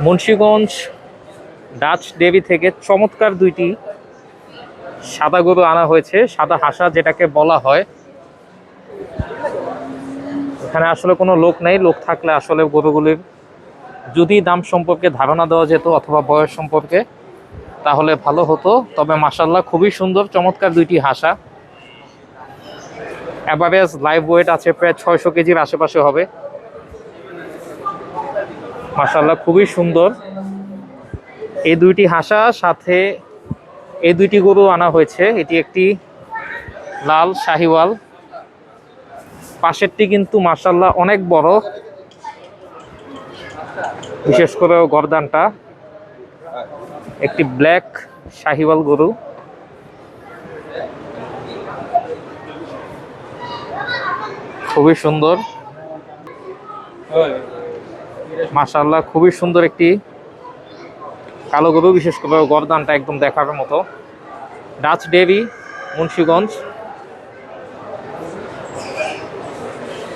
Munshiganj Dutch ডেবি থেকে চমৎকার দুইটি সাদা গরু আনা হয়েছে, সাদা হাসা যেটাকে বলা হয়। এখানে আসলে কোনো লোক নেই, লোক থাকলে আসলে গরুগুলির যদি দাম সম্পর্কে ধারণা দেওয়া যেত অথবা বয়স সম্পর্কে তাহলে ভালো হতো। তবে মাশাআল্লাহ খুবই সুন্দর চমৎকার দুইটি হাসা। অ্যাভারেজ লাইভ ওয়েট আছে প্রায় 600 কেজির আশেপাশে হবে। মাশাআল্লাহ খুবই সুন্দর এই দুইটি হাসা, সাথে এই দুইটি গরু আনা হয়েছে। এটি একটি লাল শাহিওয়াল, পাশেরটি কিন্তু মাশাআল্লাহ অনেক বড়, বিশেষ করে গর্দানটা। একটি ব্ল্যাক শাহিওয়াল গরু, খুবই সুন্দর মাশাআল্লাহ, খুবই সুন্দর একটি কালো গরু, বিশেষ করে গর্দানটা একদম দেখার মতো। Dutch dairy Munshiganj.